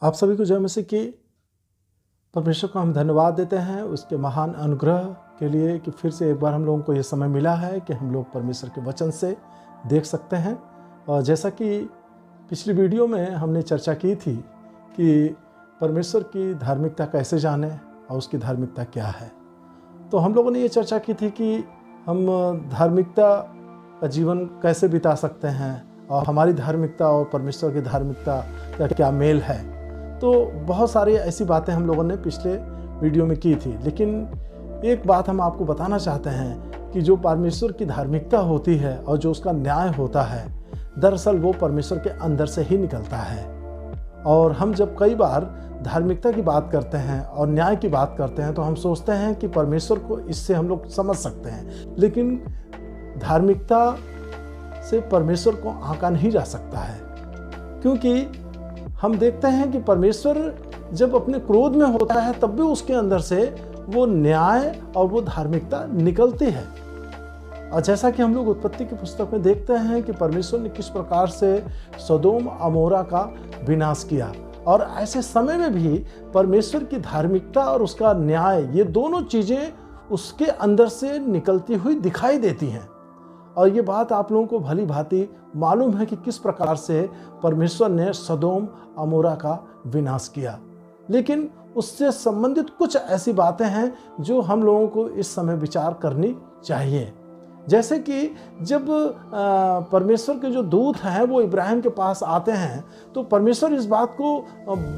आप सभी को जय मसीह की। परमेश्वर को हम धन्यवाद देते हैं उसके महान अनुग्रह के लिए कि फिर से एक बार हम लोगों को ये समय मिला है कि हम लोग परमेश्वर के वचन से देख सकते हैं। और जैसा कि पिछली वीडियो में हमने चर्चा की थी कि परमेश्वर की धार्मिकता कैसे जाने और उसकी धार्मिकता क्या है, तो हम लोगों ने ये चर्चा की थी कि हम धार्मिकता का जीवन कैसे बिता सकते हैं और हमारी धार्मिकता और परमेश्वर की धार्मिकता का क्या मेल है। तो बहुत सारी ऐसी बातें हम लोगों ने पिछले वीडियो में की थी, लेकिन एक बात हम आपको बताना चाहते हैं कि जो परमेश्वर की धार्मिकता होती है और जो उसका न्याय होता है, दरअसल वो परमेश्वर के अंदर से ही निकलता है। और हम जब कई बार धार्मिकता की बात करते हैं और न्याय की बात करते हैं तो हम सोचते हैं कि परमेश्वर को इससे हम लोग समझ सकते हैं, लेकिन धार्मिकता से परमेश्वर को आंका नहीं जा सकता है। क्योंकि हम देखते हैं कि परमेश्वर जब अपने क्रोध में होता है तब भी उसके अंदर से वो न्याय और वो धार्मिकता निकलती है। और जैसा कि हम लोग उत्पत्ति की पुस्तक में देखते हैं कि परमेश्वर ने किस प्रकार से सदोम अमोरा का विनाश किया, और ऐसे समय में भी परमेश्वर की धार्मिकता और उसका न्याय, ये दोनों चीज़ें उसके अंदर से निकलती हुई दिखाई देती हैं। और ये बात आप लोगों को भली भांति मालूम है कि किस प्रकार से परमेश्वर ने सदोम अमोरा का विनाश किया। लेकिन उससे संबंधित कुछ ऐसी बातें हैं जो हम लोगों को इस समय विचार करनी चाहिए। जैसे कि जब परमेश्वर के जो दूत हैं वो इब्राहिम के पास आते हैं, तो परमेश्वर इस बात को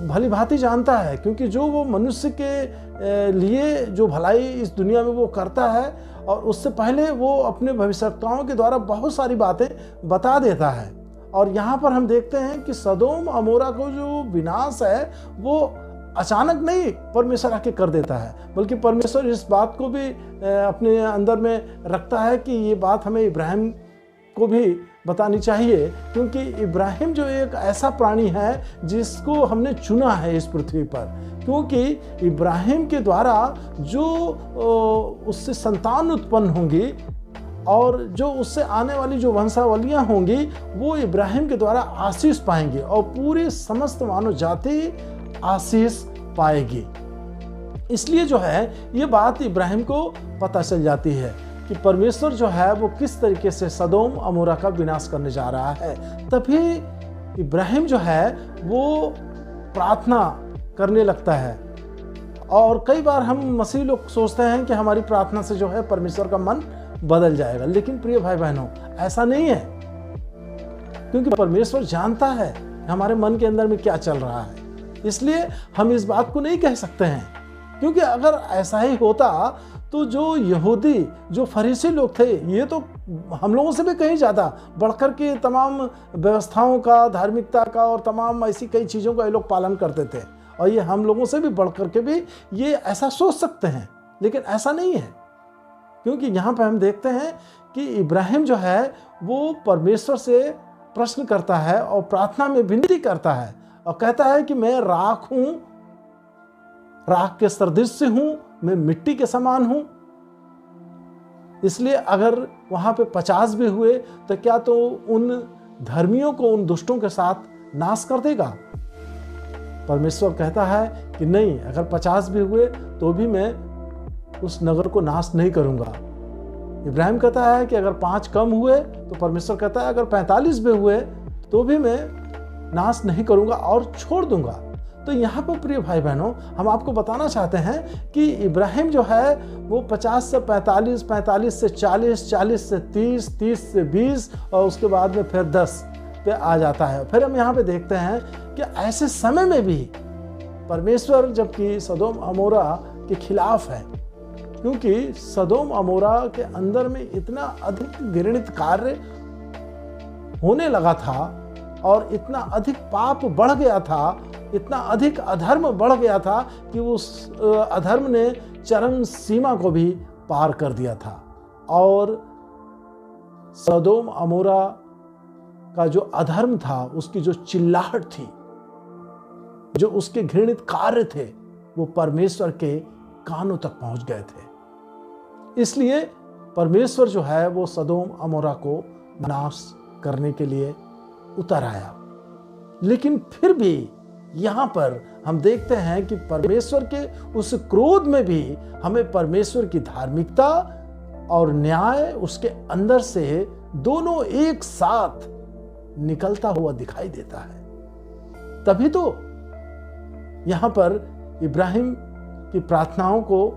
भली भांति जानता है, क्योंकि जो वो मनुष्य के लिए जो भलाई इस दुनिया में वो करता है, और उससे पहले वो अपने भविष्यवक्ताओं के द्वारा बहुत सारी बातें बता देता है। और यहाँ पर हम देखते हैं कि सदोम अमोरा को जो विनाश है वो अचानक नहीं परमेश्वर आके कर देता है, बल्कि परमेश्वर इस बात को भी अपने अंदर में रखता है कि ये बात हमें इब्राहिम को भी बतानी चाहिए, क्योंकि इब्राहिम जो एक ऐसा प्राणी है जिसको हमने चुना है इस पृथ्वी पर। क्योंकि इब्राहिम के द्वारा जो उससे संतान उत्पन्न होंगी और जो उससे आने वाली जो वंशावलियां होंगी वो इब्राहिम के द्वारा आशीष पाएंगे और पूरी समस्त मानव जाति आशीष पाएगी। इसलिए जो है ये बात इब्राहिम को पता चल जाती है कि परमेश्वर जो है वो किस तरीके से सदोम अमोरा का विनाश करने जा रहा है। तभी इब्राहिम जो है वो प्रार्थना करने लगता है। और कई बार हम मसीह लोग सोचते हैं कि हमारी प्रार्थना से जो है परमेश्वर का मन बदल जाएगा, लेकिन प्रिय भाई बहनों ऐसा नहीं है, क्योंकि परमेश्वर जानता है हमारे मन के अंदर में क्या चल रहा है। इसलिए हम इस बात को नहीं कह सकते हैं, क्योंकि अगर ऐसा ही होता तो जो यहूदी जो फरीसी लोग थे ये तो हम लोगों से भी कहीं ज़्यादा बढ़कर के तमाम व्यवस्थाओं का, धार्मिकता का और तमाम ऐसी कई चीज़ों का ये लोग पालन करते थे, और ये हम लोगों से भी बढ़कर के भी ये ऐसा सोच सकते हैं, लेकिन ऐसा नहीं है। क्योंकि यहाँ पर हम देखते हैं कि इब्राहिम जो है वो परमेश्वर से प्रश्न करता है और प्रार्थना में विनती करता है और कहता है कि मैं राख हूं, राख के सदृश हूं, मैं मिट्टी के समान हूं। इसलिए अगर वहां पे 50 भी हुए तो क्या तो उन धर्मियों को उन दुष्टों के साथ नाश कर देगा? परमेश्वर कहता है कि नहीं, अगर 50 भी हुए तो भी मैं उस नगर को नाश नहीं करूंगा। इब्राहिम कहता है कि अगर 5 कम हुए तो परमेश्वर कहता है अगर 45 भी हुए तो भी मैं नाश नहीं करूंगा और छोड़ दूंगा। तो यहाँ पर प्रिय भाई बहनों हम आपको बताना चाहते हैं कि इब्राहिम जो है वो 50 से 45, 45 से 40, 40 से 30, 30 से 20 और उसके बाद में फिर 10 पे आ जाता है। फिर हम यहाँ पे देखते हैं कि ऐसे समय में भी परमेश्वर जबकि सदोम अमोरा के खिलाफ है, क्योंकि सदोम अमोरा के अंदर में इतना अधिक घृणित कार्य होने लगा था और इतना अधिक पाप बढ़ गया था, इतना अधिक अधर्म बढ़ गया था कि उस अधर्म ने चरम सीमा को भी पार कर दिया था। और सदोम अमोरा का जो अधर्म था, उसकी जो चिल्लाहट थी, जो उसके घृणित कार्य थे, वो परमेश्वर के कानों तक पहुंच गए थे। इसलिए परमेश्वर जो है वो सदोम अमोरा को नाश करने के लिए उतर आया। लेकिन फिर भी यहाँ पर हम देखते हैं कि परमेश्वर के उस क्रोध में भी हमें परमेश्वर की धार्मिकता और न्याय उसके अंदर से दोनों एक साथ निकलता हुआ दिखाई देता है। तभी तो यहाँ पर इब्राहिम की प्रार्थनाओं को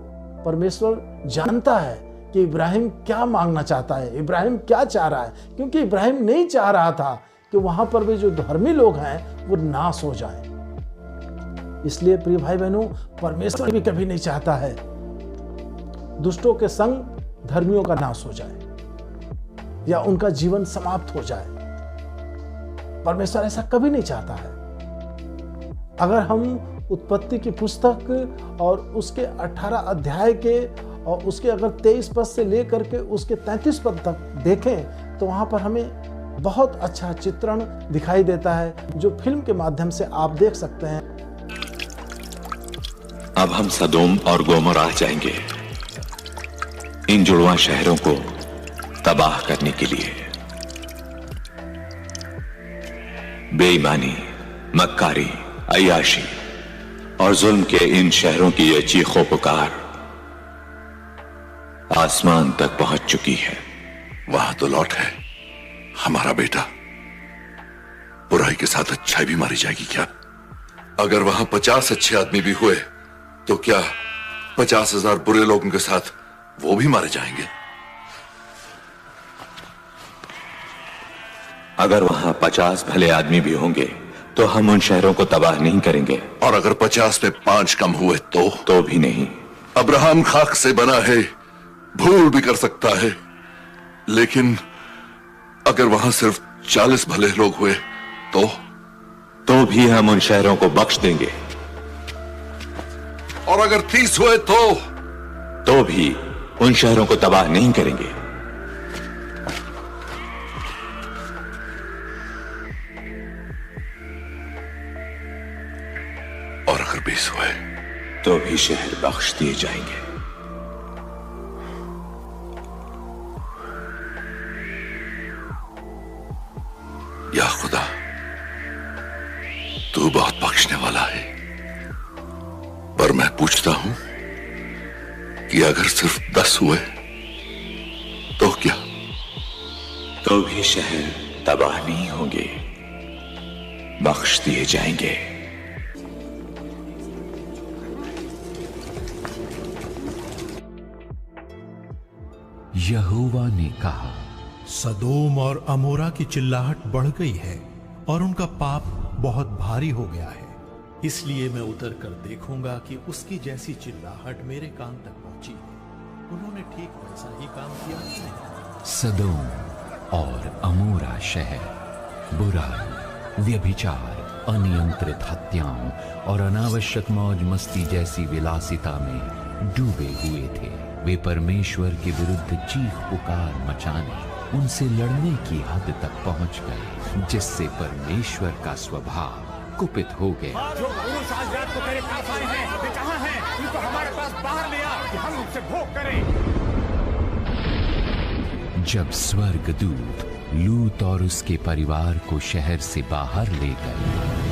परमेश्वर जानता है कि इब्राहिम क्या मांगना चाहता है, इब्राहिम क्या चाह रहा है, क्योंकि इब्राहिम नहीं चाह रहा था कि वहां पर भी जो धर्मी लोग हैं वो नाश हो जाएं। इसलिए प्रिय भाई बहनों, परमेश्वर भी कभी नहीं चाहता है दुष्टों के संग धर्मियों का नाश हो जाए या उनका जीवन समाप्त हो जाए। परमेश्वर ऐसा कभी नहीं चाहता है। अगर हम उत्पत्ति की पुस्तक और उसके 18 अध्याय के और उसके अगर 23 पद से लेकर के उसके 33 पद तक देखें तो वहां पर हमें बहुत अच्छा चित्रण दिखाई देता है, जो फिल्म के माध्यम से आप देख सकते हैं। अब हम सदोम और गोमोरा जाएंगे, इन जुड़वा शहरों को तबाह करने के लिए। बेईमानी, मक्कारी, अय्याशी और जुल्म के इन शहरों की यह चीखों पुकार आसमान तक पहुंच चुकी है। वहां तो लौट है, हमारा बेटा। बुराई के साथ अच्छाई भी मारी जाएगी क्या? अगर वहां 50 अच्छे आदमी भी हुए तो क्या 50,000 बुरे लोगों के साथ वो भी मारे जाएंगे? अगर वहां 50 भले आदमी भी होंगे तो हम उन शहरों को तबाह नहीं करेंगे। और अगर 50 में 5 कम हुए तो भी नहीं। अब्राहम खाक से बना है, भूल भी कर सकता है, लेकिन अगर वहां सिर्फ 40 भले लोग हुए तो भी हम उन शहरों को बख्श देंगे। और अगर 30 हुए तो भी उन शहरों को तबाह नहीं करेंगे। और अगर 20 हुए तो भी शहर बख्श दिए जाएंगे। या खुदा, तू बहुत बख्शने वाला है, पर मैं पूछता हूं कि अगर सिर्फ 10 हुए तो क्या? तो भी शहर तबाह नहीं होंगे, बख्श दिए जाएंगे। यहोवा ने कहा, सदोम और अमोरा की चिल्लाहट बढ़ गई है और उनका पाप बहुत भारी हो गया है, इसलिए मैं उतर कर देखूंगा कि उसकी जैसी चिल्लाहट मेरे कान तक पहुंची है। उन्होंने ठीक वैसा ही काम किया कि नहीं? सदोम और अमोरा शहर बुराई, व्यभिचार, अनियंत्रित हत्याओं और अनावश्यक मौज मस्ती जैसी विलासिता में डूबे हुए थे। वे परमेश्वर के विरुद्ध चीख पुकार मचाने, उनसे लड़ने की हद तक पहुंच गए, जिससे परमेश्वर का स्वभाव कुपित हो गया। जो पुरुष आज रात को तेरे पास आए हैं, वे कहां हैं? उनको हमारे पास बाहर ले आ कि हम उनसे भोग करें। जब स्वर्गदूत लूत और उसके परिवार को शहर से बाहर ले गए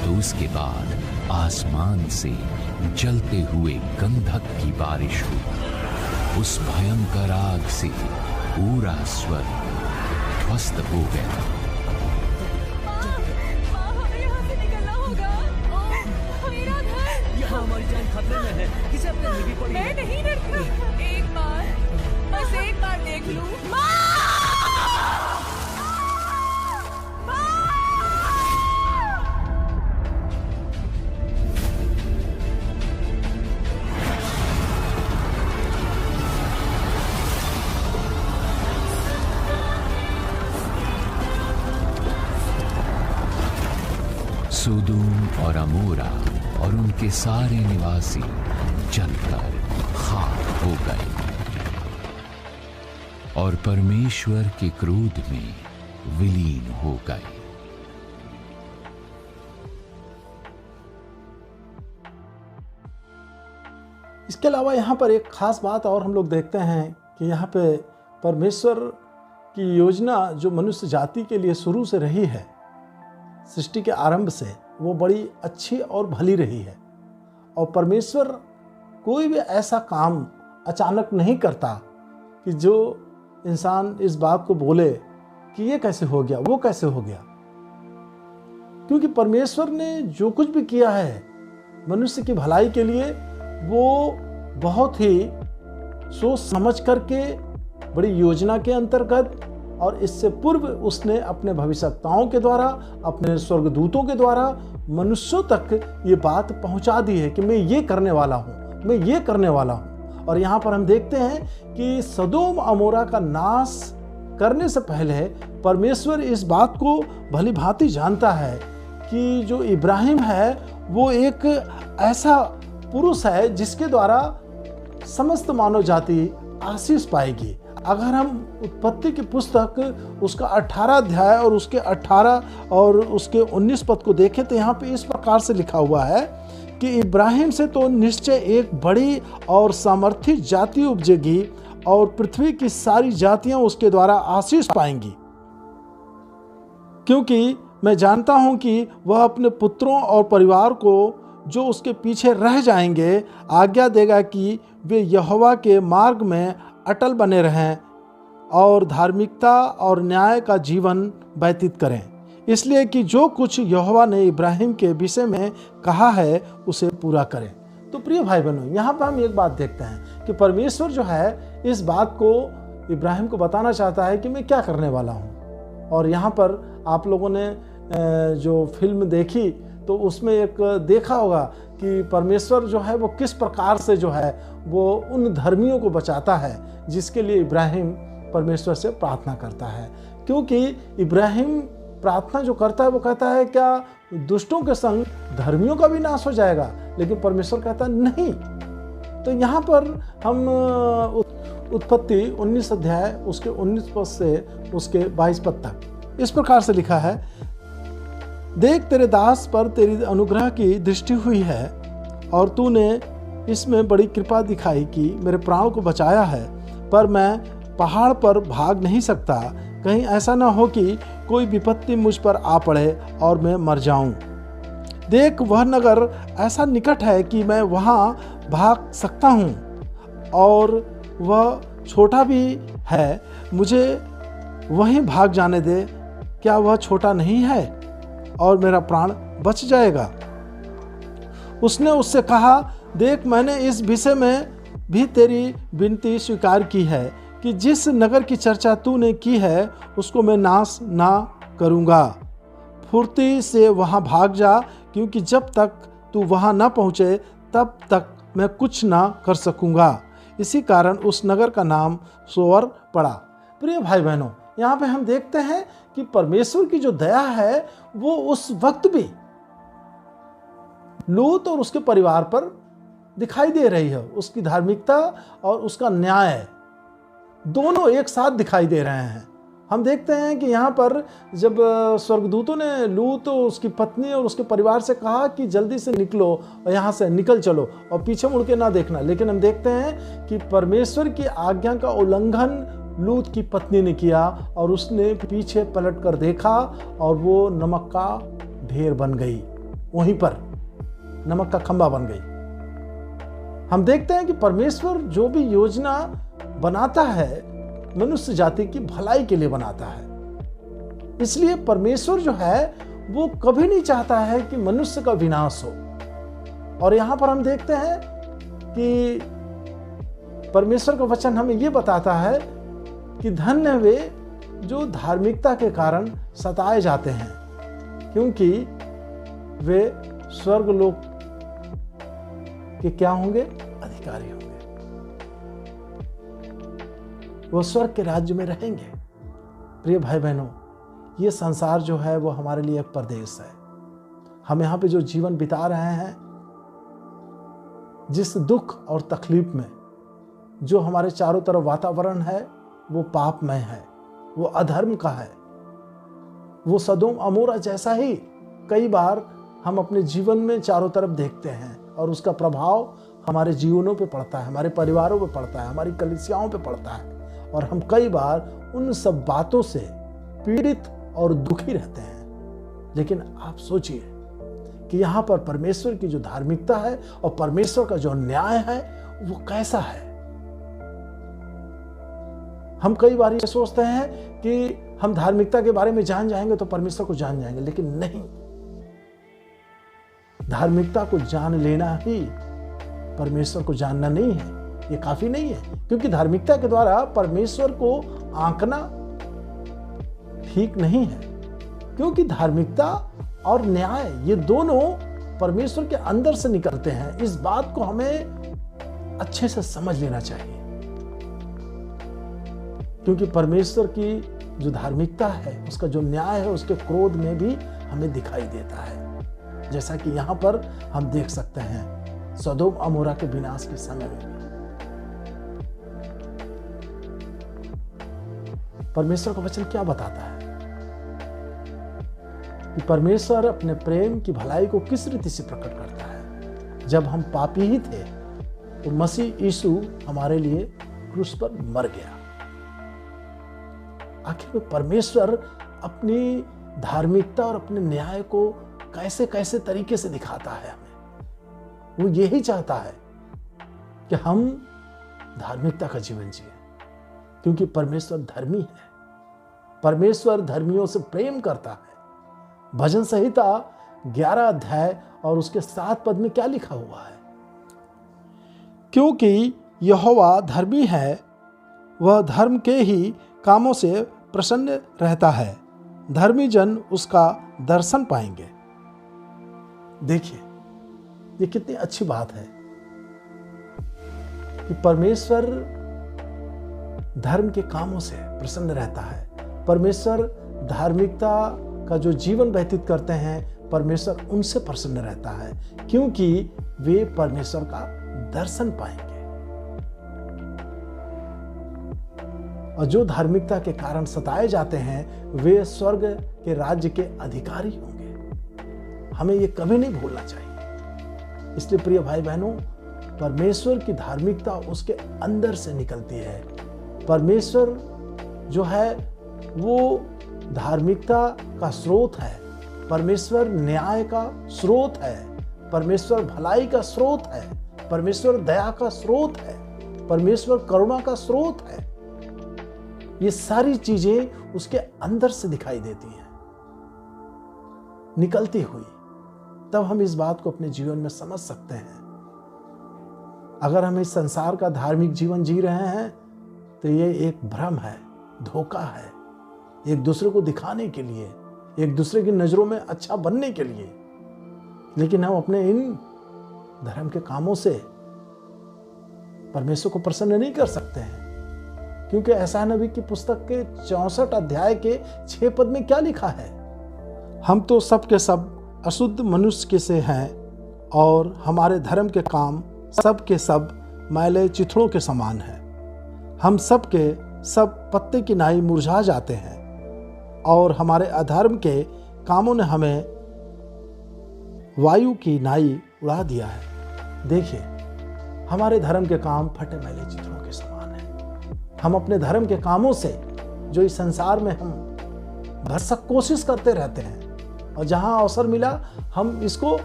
तो उसके बाद आसमान से जलते हुए गंधक की बारिश हुई। उस भयंकर आग से पूरा स्वर्ग ध्वस्त हो गया। यहाँ से निकलना होगा। मेरा घर। यहाँ हमारी जान खतरे में है, किसे अपने लिए भी पड़ी है। मैं नहीं डरती। एक बार, बस एक बार देख लूं। सोदोम और अमोरा और उनके सारे निवासी जलकर खाक हो गए और परमेश्वर के क्रोध में विलीन हो गए। इसके अलावा यहाँ पर एक खास बात और हम लोग देखते हैं कि यहाँ पे परमेश्वर की योजना जो मनुष्य जाति के लिए शुरू से रही है, सृष्टि के आरंभ से, वो बड़ी अच्छी और भली रही है। और परमेश्वर कोई भी ऐसा काम अचानक नहीं करता कि जो इंसान इस बात को बोले कि ये कैसे हो गया, वो कैसे हो गया। क्योंकि परमेश्वर ने जो कुछ भी किया है मनुष्य की भलाई के लिए, वो बहुत ही सोच समझ करके, बड़ी योजना के अंतर्गत, और इससे पूर्व उसने अपने भविष्यवक्ताओं के द्वारा, अपने स्वर्गदूतों के द्वारा मनुष्यों तक ये बात पहुंचा दी है कि मैं ये करने वाला हूँ, मैं ये करने वाला हूँ। और यहाँ पर हम देखते हैं कि सदोम अमोरा का नाश करने से पहले परमेश्वर इस बात को भली भांति जानता है कि जो इब्राहिम है वो एक ऐसा पुरुष है जिसके द्वारा समस्त मानव जाति आशीष पाएगी। अगर हम उत्पत्ति की पुस्तक उसका 18 अध्याय और उसके 18 और उसके 19 पद को देखें तो यहाँ पे इस प्रकार से लिखा हुआ है कि इब्राहिम से तो निश्चय एक बड़ी और सामर्थी जाति उपजेगी और पृथ्वी की सारी जातियां उसके द्वारा आशीष पाएंगी, क्योंकि मैं जानता हूं कि वह अपने पुत्रों और परिवार को जो उसके पीछे रह जाएंगे आज्ञा देगा कि वे यहोवा के मार्ग में अटल बने रहें और धार्मिकता और न्याय का जीवन व्यतीत करें, इसलिए कि जो कुछ यहोवा ने इब्राहिम के विषय में कहा है उसे पूरा करें। तो प्रिय भाई बहनों, यहाँ पर हम एक बात देखते हैं कि परमेश्वर जो है इस बात को इब्राहिम को बताना चाहता है कि मैं क्या करने वाला हूँ। और यहाँ पर आप लोगों ने जो फिल्म देखी तो उसमें एक देखा होगा कि परमेश्वर जो है वो किस प्रकार से जो है वो उन धर्मियों को बचाता है जिसके लिए इब्राहिम परमेश्वर से प्रार्थना करता है। क्योंकि इब्राहिम प्रार्थना जो करता है वो कहता है क्या दुष्टों के संग धर्मियों का भी नाश हो जाएगा, लेकिन परमेश्वर कहता है नहीं। तो यहाँ पर हम उत्पत्ति 19 अध्याय उसके 19 पद से उसके 22 पद तक इस प्रकार से लिखा है, देख तेरे दास पर तेरी अनुग्रह की दृष्टि हुई है और तूने इसमें बड़ी कृपा दिखाई कि मेरे प्राण को बचाया है, पर मैं पहाड़ पर भाग नहीं सकता, कहीं ऐसा ना हो कि कोई विपत्ति मुझ पर आ पड़े और मैं मर जाऊं। देख वह नगर ऐसा निकट है कि मैं वहां भाग सकता हूं और वह छोटा भी है, मुझे वहीं भाग जाने दे, क्या वह छोटा नहीं है और मेरा प्राण बच जाएगा। उसने उससे कहा, देख मैंने इस विषय में भी तेरी विनती स्वीकार की है कि जिस नगर की चर्चा तूने की है उसको मैं नाश ना करूँगा। फुर्ती से वहाँ भाग जा, क्योंकि जब तक तू वहाँ ना पहुँचे तब तक मैं कुछ ना कर सकूँगा। इसी कारण उस नगर का नाम सोअर पड़ा। प्रिय भाई बहनों, यहाँ पे हम देखते हैं कि परमेश्वर की जो दया है वो उस वक्त भी लूत और उसके परिवार पर दिखाई दे रही है। उसकी धार्मिकता और उसका न्याय दोनों एक साथ दिखाई दे रहे हैं। हम देखते हैं कि यहाँ पर जब स्वर्गदूतों ने लूत और उसकी पत्नी और उसके परिवार से कहा कि जल्दी से निकलो और यहाँ से निकल चलो और पीछे मुड़ के ना देखना, लेकिन हम देखते हैं कि परमेश्वर की आज्ञा का उल्लंघन लूत की पत्नी ने किया और उसने पीछे पलट कर देखा और वो नमक का ढेर बन गई, वहीं पर नमक का खंबा बन गई। हम देखते हैं कि परमेश्वर जो भी योजना बनाता है मनुष्य जाति की भलाई के लिए बनाता है। इसलिए परमेश्वर जो है वो कभी नहीं चाहता है कि मनुष्य का विनाश हो। और यहां पर हम देखते हैं कि परमेश्वर का वचन हमें ये बताता है कि धन्य वे जो धार्मिकता के कारण सताए जाते हैं, क्योंकि वे स्वर्गलोक के क्या होंगे? अधिकारी होंगे। वो स्वर्ग के राज्य में रहेंगे। प्रिय भाई बहनों, ये संसार जो है वो हमारे लिए एक परदेश है। हम यहाँ पे जो जीवन बिता रहे हैं, जिस दुख और तकलीफ में जो हमारे चारों तरफ वातावरण है वो पापमय है, वो अधर्म का है, वो सदोम अमोरा जैसा ही कई बार हम अपने जीवन में चारों तरफ देखते हैं और उसका प्रभाव हमारे जीवनों पे पड़ता है, हमारे परिवारों पे पड़ता है, हमारी कलीसियाओं पे पड़ता है और हम कई बार उन सब बातों से पीड़ित और दुखी रहते हैं। लेकिन आप सोचिए कि यहाँ पर परमेश्वर की जो धार्मिकता है और परमेश्वर का जो न्याय है वो कैसा है। हम कई बार ये सोचते हैं कि हम धार्मिकता के बारे में जान जाएंगे तो परमेश्वर को जान जाएंगे, लेकिन नहीं। धार्मिकता को जान लेना ही परमेश्वर को जानना नहीं है, ये काफी नहीं है। क्योंकि धार्मिकता के द्वारा परमेश्वर को आंकना ठीक नहीं है, क्योंकि धार्मिकता और न्याय ये दोनों परमेश्वर के अंदर से निकलते हैं। इस बात को हमें अच्छे से समझ लेना चाहिए, क्योंकि परमेश्वर की जो धार्मिकता है, उसका जो न्याय है, उसके क्रोध में भी हमें दिखाई देता है। जैसा कि यहां पर हम देख सकते हैं सदोम अमोरा के विनाश के समय में भी परमेश्वर का वचन क्या बताता है कि परमेश्वर अपने प्रेम की भलाई को किस रीति से प्रकट करता है। जब हम पापी ही थे तो मसीह यीशु हमारे लिए क्रूस पर मर गया। आखिर में परमेश्वर अपनी धार्मिकता और अपने न्याय को कैसे कैसे तरीके से दिखाता है हमें। वो यही चाहता है कि हम धार्मिकता का जीवन जिए, क्योंकि परमेश्वर धर्मी है। परमेश्वर धर्मियों से प्रेम करता है। भजन संहिता 11 अध्याय और उसके 7 पद में क्या लिखा हुआ है? क्योंकि यहोवा धर्मी है, वह धर्म के ही कामों से प्रसन्न रहता है, धर्मी जन उसका दर्शन पाएंगे। देखिए, ये कितनी अच्छी बात है कि परमेश्वर धर्म के कामों से प्रसन्न रहता है। परमेश्वर धार्मिकता का जो जीवन व्यतीत करते हैं, परमेश्वर उनसे प्रसन्न रहता है, क्योंकि वे परमेश्वर का दर्शन पाएंगे। और जो धार्मिकता के कारण सताए जाते हैं, वे स्वर्ग के राज्य के अधिकारी होंगे। हमें ये कभी नहीं भूलना चाहिए। इसलिए प्रिय भाई बहनों, परमेश्वर की धार्मिकता उसके अंदर से निकलती है। परमेश्वर जो है वो धार्मिकता का स्रोत है। परमेश्वर न्याय का स्रोत है। परमेश्वर भलाई का स्रोत है। परमेश्वर दया का स्रोत है। परमेश्वर करुणा का स्रोत है। ये सारी चीजें उसके अंदर से दिखाई देती हैं निकलती हुई। तब हम इस बात को अपने जीवन में समझ सकते हैं। अगर हम इस संसार का धार्मिक जीवन जी रहे हैं तो ये एक भ्रम है, धोखा है, एक दूसरे को दिखाने के लिए, एक दूसरे की नजरों में अच्छा बनने के लिए। लेकिन हम अपने इन धर्म के कामों से परमेश्वर को प्रसन्न नहीं कर सकते हैं, क्योंकि ऐसा नबी की पुस्तक के 64 अध्याय के 6 पद में क्या लिखा है? हम तो सब के सब अशुद्ध मनुष्य के से हैं और हमारे धर्म के काम सब के सब मैले चिथड़ों के समान हैं। हम सब के सब पत्ते की नाई मुरझा जाते हैं और हमारे अधर्म के कामों ने हमें वायु की नाई उड़ा दिया है। देखिए, हमारे धर्म के काम फटे मैले चिथड़ों के समान हैं। हम अपने धर्म के कामों से जो इस संसार में हम भरसक कोशिश करते रहते हैं, और जहां अवसर मिला हम इसको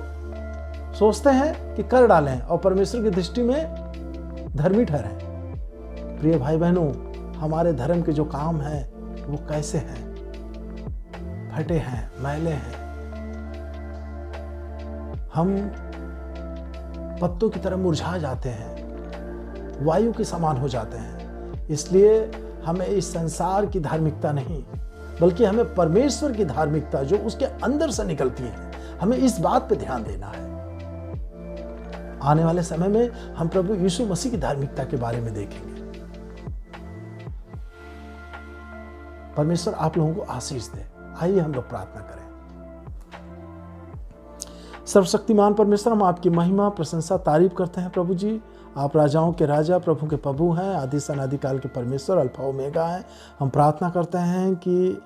सोचते हैं कि कर डालें और परमेश्वर की दृष्टि में धर्मी ठहरें। प्रिय भाई बहनों, हमारे धर्म के जो काम हैं वो कैसे हैं? फटे हैं, मैले हैं। हम पत्तों की तरह मुरझा जाते हैं, वायु के समान हो जाते हैं। इसलिए हमें इस संसार की धार्मिकता नहीं, बल्कि हमें परमेश्वर की धार्मिकता जो उसके अंदर से निकलती है, हमें इस बात पे ध्यान देना है। आने वाले समय में हम प्रभु यीशु मसीह की धार्मिकता के बारे में देखेंगे। परमेश्वर आप लोगों को आशीष दे। आइए हम लोग प्रार्थना करें। सर्वशक्तिमान परमेश्वर, हम आपकी महिमा, प्रशंसा, तारीफ करते हैं प्रभु जी। आप राजाओं के राजा, प्रभु के प्रभु हैं, आदि से अनादिकाल के परमेश्वर, अल्फा ओमेगा हैं। हम प्रार्थना करते हैं कि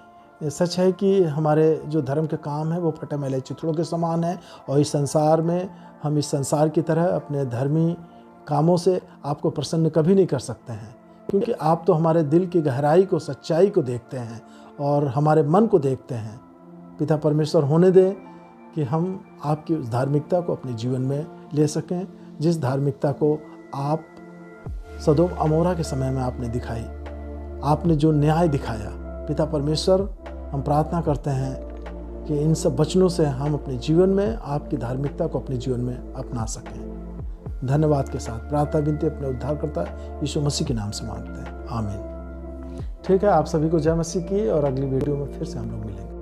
सच है कि हमारे जो धर्म के काम है वो फटे मैले चिथड़ों के समान है, और इस संसार में हम इस संसार की तरह अपने धर्मी कामों से आपको प्रसन्न कभी नहीं कर सकते हैं, क्योंकि आप तो हमारे दिल की गहराई को, सच्चाई को देखते हैं और हमारे मन को देखते हैं। पिता परमेश्वर, होने दे कि हम आपकी उस धार्मिकता को अपने जीवन में ले सकें, जिस धार्मिकता को आप सदोम अमोरा के समय में आपने दिखाई, आपने जो न्याय दिखाया। पिता परमेश्वर, हम प्रार्थना करते हैं कि इन सब वचनों से हम अपने जीवन में आपकी धार्मिकता को अपने जीवन में अपना सकें। धन्यवाद के साथ प्रार्थना विनती अपने उद्धारकर्ता यीशु मसीह के नाम से मांगते हैं, आमीन। ठीक है, आप सभी को जय मसीह की, और अगली वीडियो में फिर से हम लोग मिलेंगे।